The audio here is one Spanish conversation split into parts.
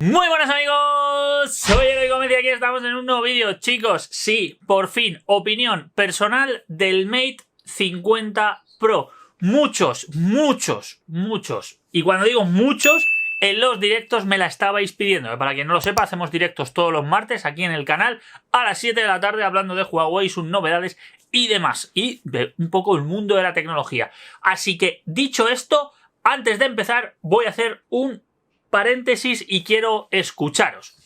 Muy buenas amigos, soy Eloy Gómez y aquí estamos en un nuevo vídeo. Chicos, sí, por fin, opinión personal del Mate 50 Pro. Muchos. Y cuando digo muchos, en los directos me la estabais pidiendo. Para quien no lo sepa, hacemos directos todos los martes aquí en el canal a las 7 de la tarde hablando de Huawei, sus novedades y demás. Y de un poco el mundo de la tecnología. Así que, dicho esto, antes de empezar voy a hacer un paréntesis y quiero escucharos.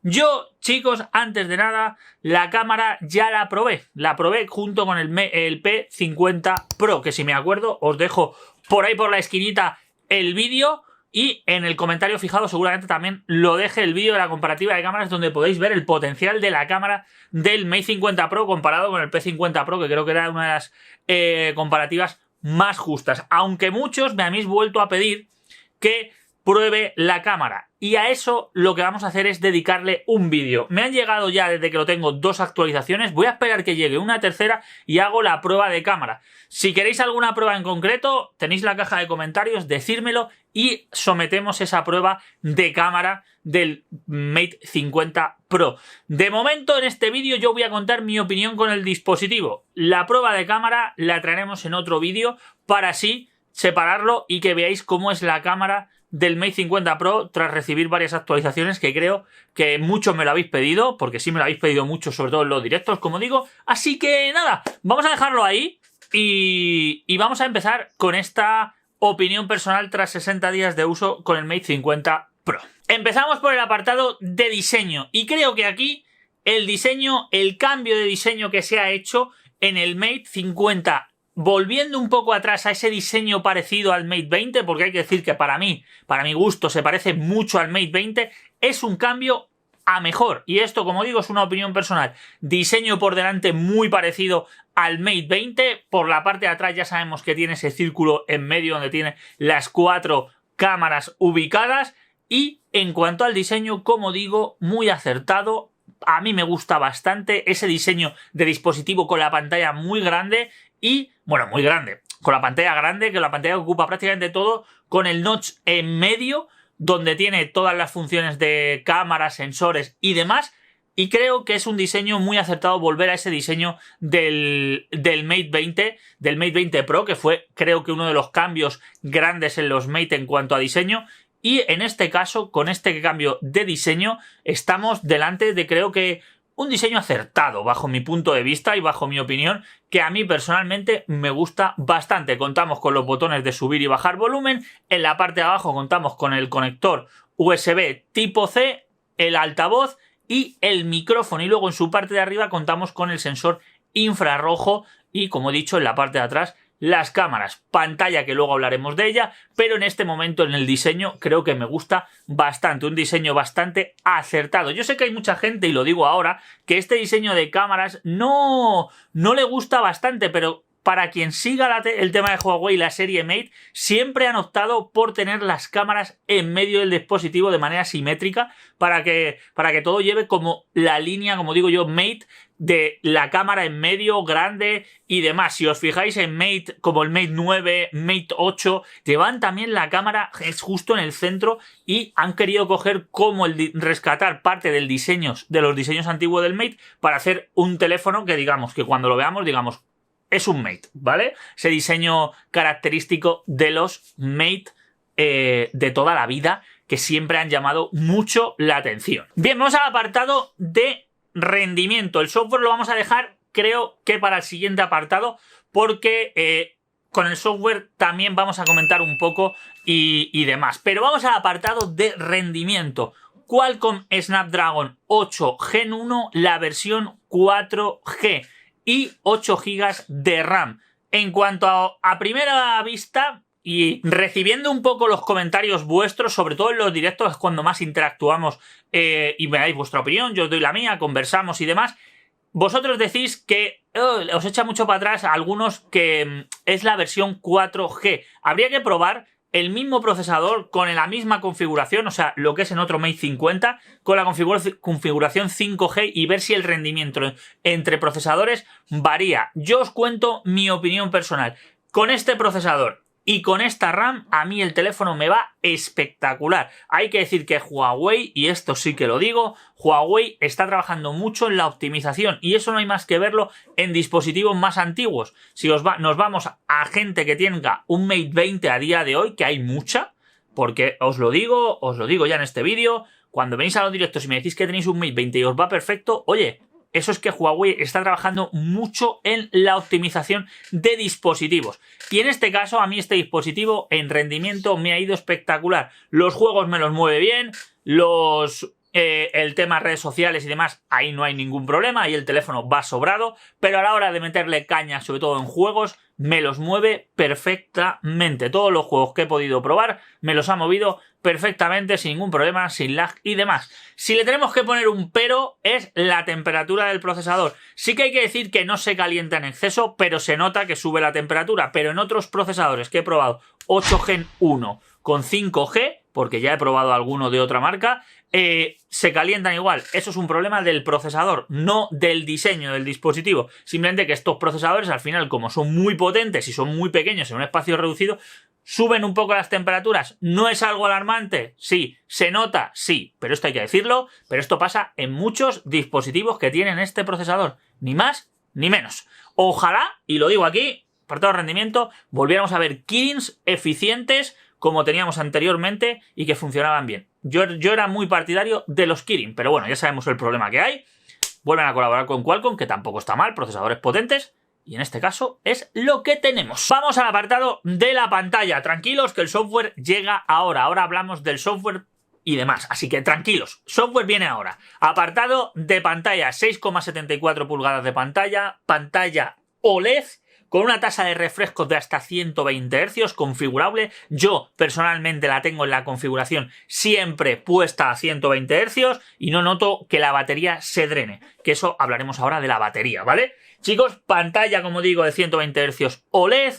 Yo, chicos, antes de nada, la cámara ya la probé. La probé junto con el P50 Pro, que si me acuerdo os dejo por ahí por la esquinita el vídeo y en el comentario fijado seguramente también lo deje el vídeo de la comparativa de cámaras donde podéis ver el potencial de la cámara del Mate 50 Pro comparado con el P50 Pro, que creo que era una de las comparativas más justas. Aunque muchos me habéis vuelto a pedir que pruebe la cámara y a eso lo que vamos a hacer es dedicarle un vídeo. Me han llegado ya desde que lo tengo 2 actualizaciones, voy a esperar que llegue una tercera y hago la prueba de cámara. Si queréis alguna prueba en concreto, tenéis la caja de comentarios, decírmelo y sometemos esa prueba de cámara del Mate 50 Pro. De momento en este vídeo yo voy a contar mi opinión con el dispositivo. La prueba de cámara la traeremos en otro vídeo para así separarlo y que veáis cómo es la cámara del Mate 50 Pro tras recibir varias actualizaciones que creo que muchos me lo habéis pedido, porque sí me lo habéis pedido mucho, sobre todo en los directos, como digo. Así que nada, vamos a dejarlo ahí y vamos a empezar con esta opinión personal tras 60 días de uso con el Mate 50 Pro. Empezamos por el apartado de diseño y creo que aquí el diseño, el cambio de diseño que se ha hecho en el Mate 50, volviendo un poco atrás a ese diseño parecido al Mate 20, porque hay que decir que para mí, para mi gusto, se parece mucho al Mate 20, es un cambio a mejor. Y esto, como digo, es una opinión personal. Diseño por delante muy parecido al Mate 20. Por la parte de atrás ya sabemos que tiene ese círculo en medio donde tiene las 4 cámaras ubicadas. Y en cuanto al diseño, como digo, muy acertado. A mí me gusta bastante ese diseño de dispositivo con la pantalla muy grande y, bueno, muy grande, con la pantalla grande, que la pantalla ocupa prácticamente todo, con el notch en medio, donde tiene todas las funciones de cámara, sensores y demás, y creo que es un diseño muy acertado volver a ese diseño del Mate 20, del Mate 20 Pro, que fue, creo que uno de los cambios grandes en los Mate en cuanto a diseño. Y en este caso, con este cambio de diseño, estamos delante de, creo que, un diseño acertado bajo mi punto de vista y bajo mi opinión, que a mí personalmente me gusta bastante. Contamos con los botones de subir y bajar volumen, en la parte de abajo contamos con el conector USB tipo C, el altavoz y el micrófono, y luego en su parte de arriba contamos con el sensor infrarrojo y, como he dicho, en la parte de atrás las cámaras, pantalla que luego hablaremos de ella, pero en este momento en el diseño creo que me gusta bastante, un diseño bastante acertado. Yo sé que hay mucha gente, y lo digo ahora, que este diseño de cámaras no le gusta bastante, pero para quien siga el tema de Huawei y la serie Mate, siempre han optado por tener las cámaras en medio del dispositivo de manera simétrica para que todo lleve como la línea, como digo yo, Mate, de la cámara en medio, grande y demás. Si os fijáis en Mate, como el Mate 9, Mate 8, llevan también la cámara es justo en el centro y han querido coger como rescatar parte del de los diseños antiguos del Mate para hacer un teléfono que digamos, que cuando lo veamos, digamos, es un Mate, ¿vale? Ese diseño característico de los Mate de toda la vida que siempre han llamado mucho la atención. Bien, vamos al apartado de rendimiento. El software lo vamos a dejar, creo que para el siguiente apartado, porque con el software también vamos a comentar un poco y demás. Pero vamos al apartado de rendimiento. Qualcomm Snapdragon 8 Gen 1, la versión 4G y 8 GB de RAM. En cuanto a primera vista, y recibiendo un poco los comentarios vuestros, sobre todo en los directos es cuando más interactuamos y me dais vuestra opinión, yo os doy la mía, conversamos y demás. Vosotros decís que os echa mucho para atrás a algunos que es la versión 4G. Habría que probar el mismo procesador con la misma configuración, o sea, lo que es en otro Mate 50, con la configuración 5G y ver si el rendimiento entre procesadores varía. Yo os cuento mi opinión personal. Con este procesador y con esta RAM a mí el teléfono me va espectacular. Hay que decir que Huawei, y esto sí que lo digo, Huawei está trabajando mucho en la optimización y eso no hay más que verlo en dispositivos más antiguos. Si nos vamos a gente que tenga un Mate 20 a día de hoy, que hay mucha, porque os lo digo ya en este vídeo, cuando venís a los directos y me decís que tenéis un Mate 20 y os va perfecto, oye, eso es que Huawei está trabajando mucho en la optimización de dispositivos. Y en este caso, a mí este dispositivo en rendimiento me ha ido espectacular. Los juegos me los mueve bien, el tema redes sociales y demás, ahí no hay ningún problema, ahí el teléfono va sobrado, pero a la hora de meterle caña, sobre todo en juegos, me los mueve perfectamente. Todos los juegos que he podido probar me los ha movido perfectamente, sin ningún problema, sin lag y demás. Si le tenemos que poner un pero, es la temperatura del procesador. Sí que hay que decir que no se calienta en exceso, pero se nota que sube la temperatura. Pero en otros procesadores que he probado, 8 Gen 1 con 5G, porque ya he probado alguno de otra marca, se calientan igual. Eso es un problema del procesador, no del diseño del dispositivo. Simplemente que estos procesadores, al final, como son muy potentes y son muy pequeños en un espacio reducido, suben un poco las temperaturas. ¿No es algo alarmante? Sí. ¿Se nota? Sí. Pero esto hay que decirlo. Pero esto pasa en muchos dispositivos que tienen este procesador. Ni más ni menos. Ojalá, y lo digo aquí, por todo rendimiento, volviéramos a ver Kirins eficientes como teníamos anteriormente y que funcionaban bien. Yo era muy partidario de los Kirin, pero bueno, ya sabemos el problema que hay. Vuelven a colaborar con Qualcomm, que tampoco está mal, procesadores potentes. Y en este caso es lo que tenemos. Vamos al apartado de la pantalla. Tranquilos que el software llega ahora. Ahora hablamos del software y demás. Así que tranquilos, software viene ahora. Apartado de pantalla, 6,74 pulgadas de pantalla. Pantalla OLED con una tasa de refresco de hasta 120 Hz configurable. Yo personalmente la tengo en la configuración siempre puesta a 120 Hz y no noto que la batería se drene. Que eso hablaremos ahora de la batería, ¿vale? Chicos, pantalla, como digo, de 120 Hz OLED,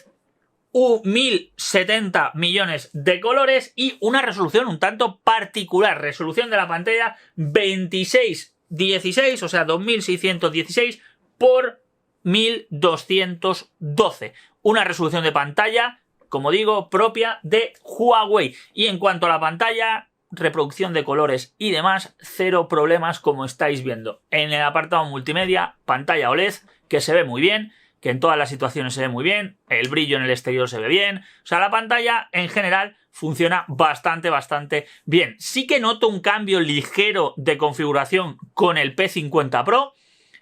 1070 millones de colores y una resolución un tanto particular. Resolución de la pantalla 2616, o sea, 2616 por 1212. Una resolución de pantalla, como digo, propia de Huawei. Y en cuanto a la pantalla, reproducción de colores y demás, cero problemas como estáis viendo. En el apartado multimedia, pantalla OLED, que se ve muy bien, que en todas las situaciones se ve muy bien, el brillo en el exterior se ve bien, o sea, la pantalla en general funciona bastante bien. Sí que noto un cambio ligero de configuración con el P50 Pro,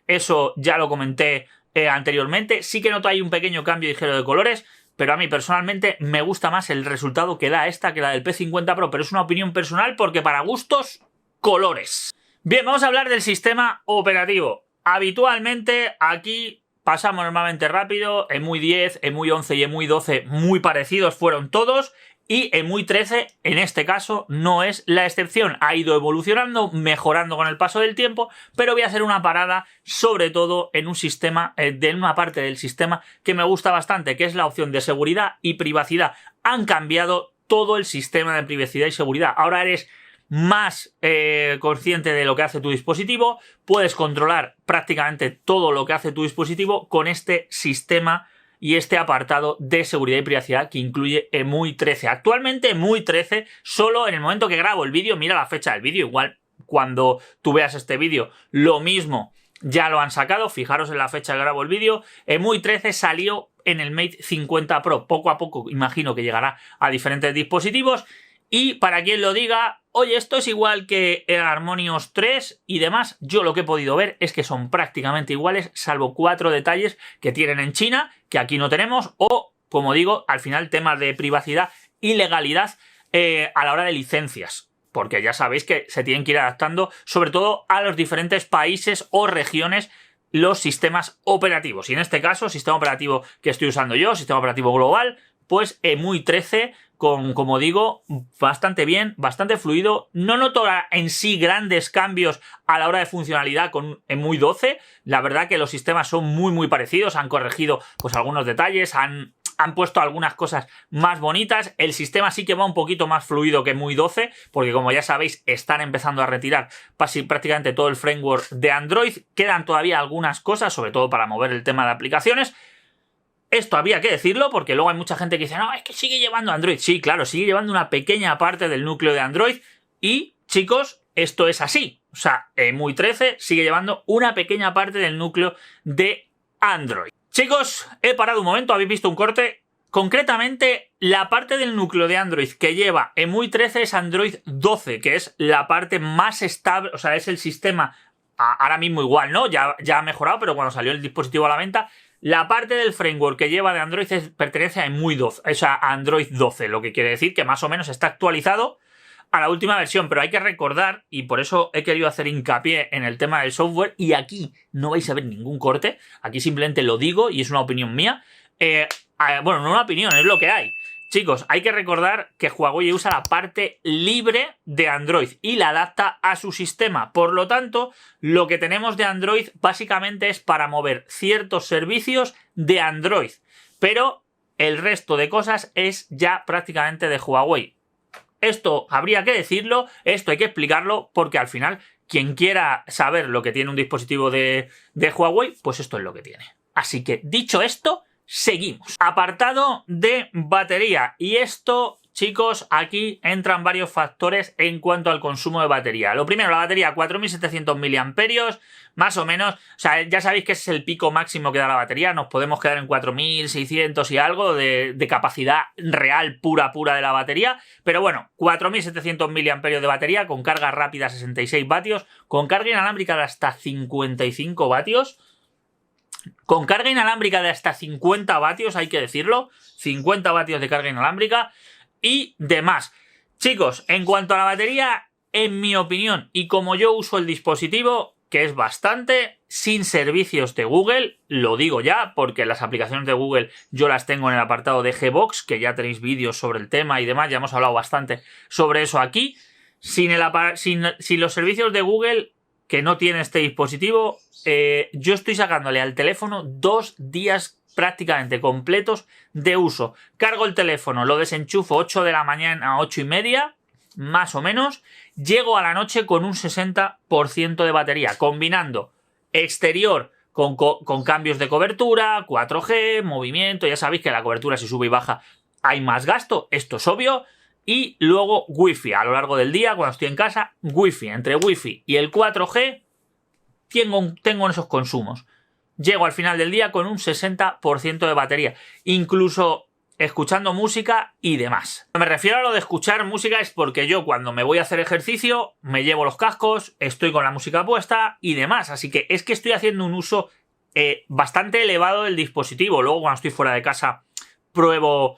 eso ya lo comenté anteriormente. Sí que noto ahí un pequeño cambio ligero de colores, pero a mí personalmente me gusta más el resultado que da esta que la del P50 Pro, pero es una opinión personal porque para gustos, colores. Bien, vamos a hablar del sistema operativo. Habitualmente aquí pasamos normalmente rápido, EMUI 10, EMUI 11 y EMUI 12 muy parecidos fueron todos. Y EMUI 13, en este caso, no es la excepción. Ha ido evolucionando, mejorando con el paso del tiempo, pero voy a hacer una parada, sobre todo en un sistema, de una parte del sistema que me gusta bastante, que es la opción de seguridad y privacidad. Han cambiado todo el sistema de privacidad y seguridad. Ahora eres más consciente de lo que hace tu dispositivo, puedes controlar prácticamente todo lo que hace tu dispositivo con este sistema y este apartado de seguridad y privacidad que incluye EMUI 13. Actualmente EMUI 13, solo en el momento que grabo el vídeo, mira la fecha del vídeo, igual cuando tú veas este vídeo, lo mismo ya lo han sacado, fijaros en la fecha que grabo el vídeo. EMUI 13 salió en el Mate 50 Pro, poco a poco imagino que llegará a diferentes dispositivos. Y para quien lo diga, oye, esto es igual que el Harmonious 3 y demás, yo lo que he podido ver es que son prácticamente iguales, salvo 4 detalles que tienen en China, que aquí no tenemos, o, como digo, al final temas de privacidad y legalidad a la hora de licencias. Porque ya sabéis que se tienen que ir adaptando, sobre todo a los diferentes países o regiones, los sistemas operativos. Y en este caso, sistema operativo que estoy usando yo, sistema operativo global, pues EMUI 13 con, como digo, bastante bien, bastante fluido. No noto en sí grandes cambios a la hora de funcionalidad con EMUI 12. La verdad que los sistemas son muy parecidos, han corregido pues algunos detalles, han puesto algunas cosas más bonitas. El sistema sí que va un poquito más fluido que EMUI 12, porque como ya sabéis, están empezando a retirar prácticamente todo el framework de Android. Quedan todavía algunas cosas, sobre todo para mover el tema de aplicaciones. Esto había que decirlo porque luego hay mucha gente que dice, no, es que sigue llevando Android. Sí, claro, sigue llevando una pequeña parte del núcleo de Android y, chicos, esto es así. O sea, EMUI 13 sigue llevando una pequeña parte del núcleo de Android. Chicos, he parado un momento, habéis visto un corte. Concretamente, la parte del núcleo de Android que lleva EMUI 13 es Android 12, que es la parte más estable, o sea, es el sistema, ahora mismo igual, ¿no? Ya ha mejorado, pero cuando salió el dispositivo a la venta, la parte del framework que lleva de Android pertenece a EMUI 12, o sea, a Android 12, lo que quiere decir que más o menos está actualizado a la última versión, pero hay que recordar, y por eso he querido hacer hincapié en el tema del software, y aquí no vais a ver ningún corte, aquí simplemente lo digo y es una opinión mía, bueno, no una opinión, es lo que hay. Chicos, hay que recordar que Huawei usa la parte libre de Android y la adapta a su sistema. Por lo tanto, lo que tenemos de Android básicamente es para mover ciertos servicios de Android. Pero el resto de cosas es ya prácticamente de Huawei. Esto habría que decirlo, esto hay que explicarlo, porque al final, quien quiera saber lo que tiene un dispositivo de Huawei, pues esto es lo que tiene. Así que, dicho esto, seguimos. Apartado de batería. Y esto, chicos, aquí entran varios factores en cuanto al consumo de batería. Lo primero, la batería 4700 mAh, más o menos. O sea, ya sabéis que ese es el pico máximo que da la batería. Nos podemos quedar en 4600 y algo de capacidad real pura de la batería. Pero bueno, 4700 mAh de batería con carga rápida 66 vatios, con carga inalámbrica de hasta 55 vatios. Con carga inalámbrica de hasta 50 vatios, hay que decirlo. 50 vatios de carga inalámbrica y demás. Chicos, en cuanto a la batería, en mi opinión, y como yo uso el dispositivo, que es bastante, sin servicios de Google, lo digo ya, porque las aplicaciones de Google yo las tengo en el apartado de Gbox, que ya tenéis vídeos sobre el tema y demás, ya hemos hablado bastante sobre eso aquí. Sin los servicios de Google que no tiene este dispositivo, yo estoy sacándole al teléfono 2 días prácticamente completos de uso. Cargo el teléfono, lo desenchufo 8 de la mañana a 8 y media, más o menos. Llego a la noche con un 60% de batería, combinando exterior con cambios de cobertura, 4G, movimiento. Ya sabéis que la cobertura, si sube y baja, hay más gasto, esto es obvio. Y luego Wi-Fi a lo largo del día, cuando estoy en casa, Wi-Fi. Entre Wi-Fi y el 4G tengo esos consumos. Llego al final del día con un 60% de batería, incluso escuchando música y demás. Me refiero a lo de escuchar música es porque yo cuando me voy a hacer ejercicio me llevo los cascos, estoy con la música puesta y demás. Así que es que estoy haciendo un uso bastante elevado del dispositivo. Luego cuando estoy fuera de casa pruebo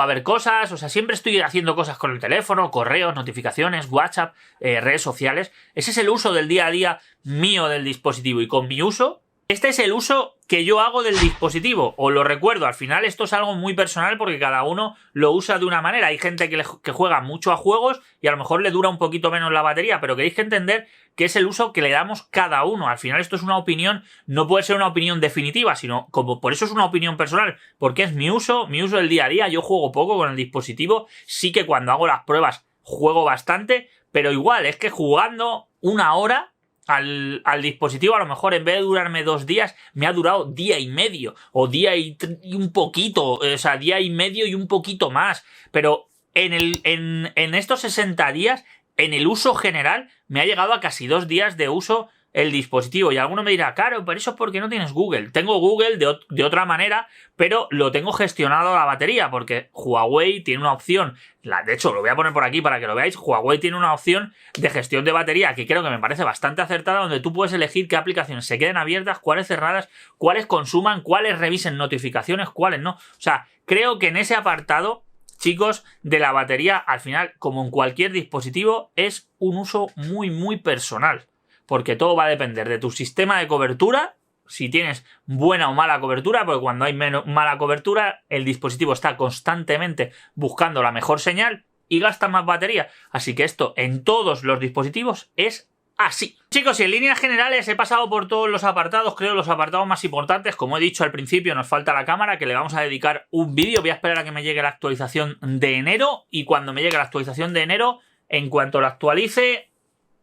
a ver cosas, o sea, siempre estoy haciendo cosas con el teléfono, correos, notificaciones, WhatsApp, redes sociales. Ese es el uso del día a día mío del dispositivo y con mi uso, este es el uso que yo hago del dispositivo. Os lo recuerdo, al final esto es algo muy personal porque cada uno lo usa de una manera. Hay gente que juega mucho a juegos y a lo mejor le dura un poquito menos la batería, pero queréis que entender que es el uso que le damos cada uno. Al final esto es una opinión, no puede ser una opinión definitiva, sino como por eso es una opinión personal, porque es mi uso del día a día. Yo juego poco con el dispositivo, sí que cuando hago las pruebas juego bastante, pero igual es que jugando una hora al dispositivo, a lo mejor en vez de durarme 2 días, me ha durado día y medio, o día y un poquito, o sea, día y medio y un poquito más. Pero en estos 60 días, en el uso general, me ha llegado a casi 2 días de uso el dispositivo. Y alguno me dirá, claro, pero eso es porque no tienes Google. Tengo Google de otra manera, pero lo tengo gestionado a la batería, porque Huawei tiene una opción, de hecho lo voy a poner por aquí para que lo veáis, Huawei tiene una opción de gestión de batería que creo que me parece bastante acertada, donde tú puedes elegir qué aplicaciones se queden abiertas, cuáles cerradas, cuáles consuman, cuáles revisen notificaciones, cuáles no. O sea, creo que en ese apartado, chicos, de la batería, al final, como en cualquier dispositivo, es un uso muy personal. Porque todo va a depender de tu sistema de cobertura, si tienes buena o mala cobertura, porque cuando hay mala cobertura, el dispositivo está constantemente buscando la mejor señal y gasta más batería. Así que esto en todos los dispositivos es así. Chicos, y en líneas generales he pasado por todos los apartados, creo los apartados más importantes. Como he dicho al principio, nos falta la cámara, que le vamos a dedicar un vídeo. Voy a esperar a que me llegue la actualización de enero, y cuando me llegue la actualización de enero, en cuanto lo actualice,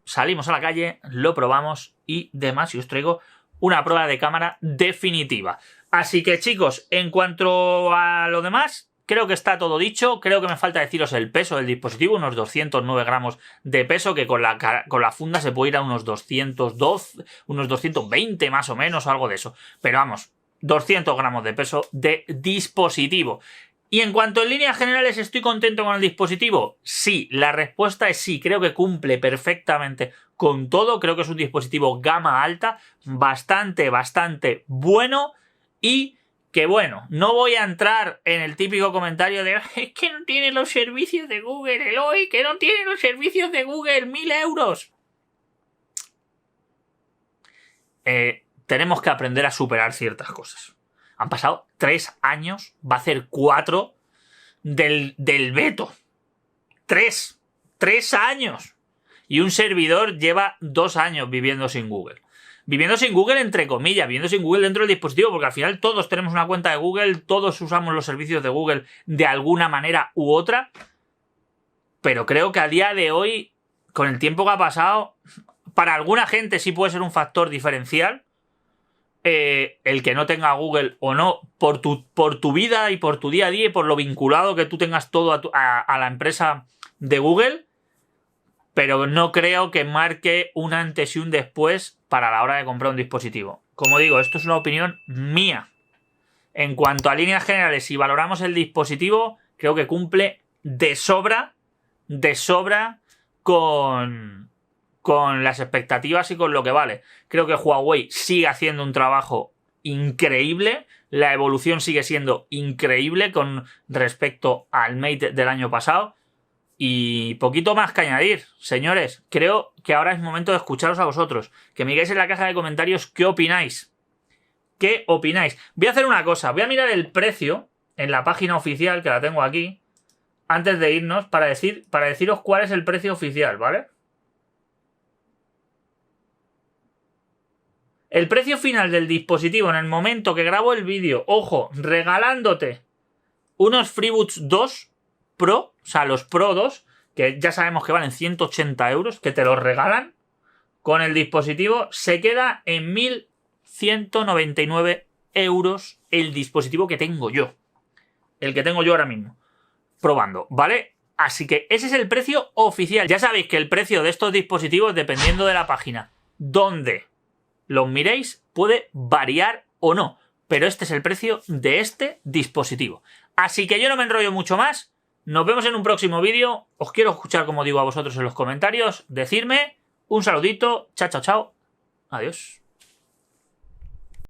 salimos a la calle, lo probamos y demás, y os traigo una prueba de cámara definitiva. Así que chicos, en cuanto a lo demás, creo que está todo dicho. Creo que me falta deciros el peso del dispositivo, unos 209 gramos de peso, que con la funda se puede ir a unos 212, unos 220 más o menos, o algo de eso. Pero vamos, 200 gramos de peso de dispositivo. Y en cuanto en líneas generales, ¿estoy contento con el dispositivo? Sí, la respuesta es sí. Creo que cumple perfectamente con todo. Creo que es un dispositivo gama alta, bastante bueno. Y que bueno, no voy a entrar en el típico comentario de es que no tiene los servicios de Google, Eloy, que no tiene los servicios de Google, 1000 euros. Tenemos que aprender a superar ciertas cosas. Han pasado 3 años, va a ser 4 del veto. 3 años. Y un servidor lleva 2 años viviendo sin Google. Viviendo sin Google entre comillas, viviendo sin Google dentro del dispositivo, porque al final todos tenemos una cuenta de Google, todos usamos los servicios de Google de alguna manera u otra. Pero creo que a día de hoy, con el tiempo que ha pasado, para alguna gente sí puede ser un factor diferencial. El que no tenga Google o no, por tu vida y por tu día a día y por lo vinculado que tú tengas todo a la empresa de Google, pero no creo que marque un antes y un después para la hora de comprar un dispositivo. Como digo, esto es una opinión mía. En cuanto a líneas generales, si valoramos el dispositivo, creo que cumple de sobra con las expectativas y con lo que vale. Creo que Huawei sigue haciendo un trabajo increíble. La evolución sigue siendo increíble con respecto al Mate del año pasado. Y poquito más que añadir, señores. Creo que ahora es momento de escucharos a vosotros. Que me digáis en la caja de comentarios qué opináis. ¿Qué opináis? Voy a hacer una cosa. Voy a mirar el precio en la página oficial, que la tengo aquí, antes de irnos, para deciros cuál es el precio oficial, ¿vale? El precio final del dispositivo en el momento que grabo el vídeo, ojo, regalándote unos FreeBuds 2 Pro, o sea, los Pro 2, que ya sabemos que valen 180 euros, que te los regalan con el dispositivo, se queda en 1.199 euros el dispositivo que tengo yo. El que tengo yo ahora mismo, probando, ¿vale? Así que ese es el precio oficial. Ya sabéis que el precio de estos dispositivos, dependiendo de la página donde los miréis, puede variar o no. Pero este es el precio de este dispositivo. Así que yo no me enrollo mucho más. Nos vemos en un próximo vídeo. Os quiero escuchar, como digo, a vosotros en los comentarios. Decirme un saludito. Chao, chao, chao. Adiós.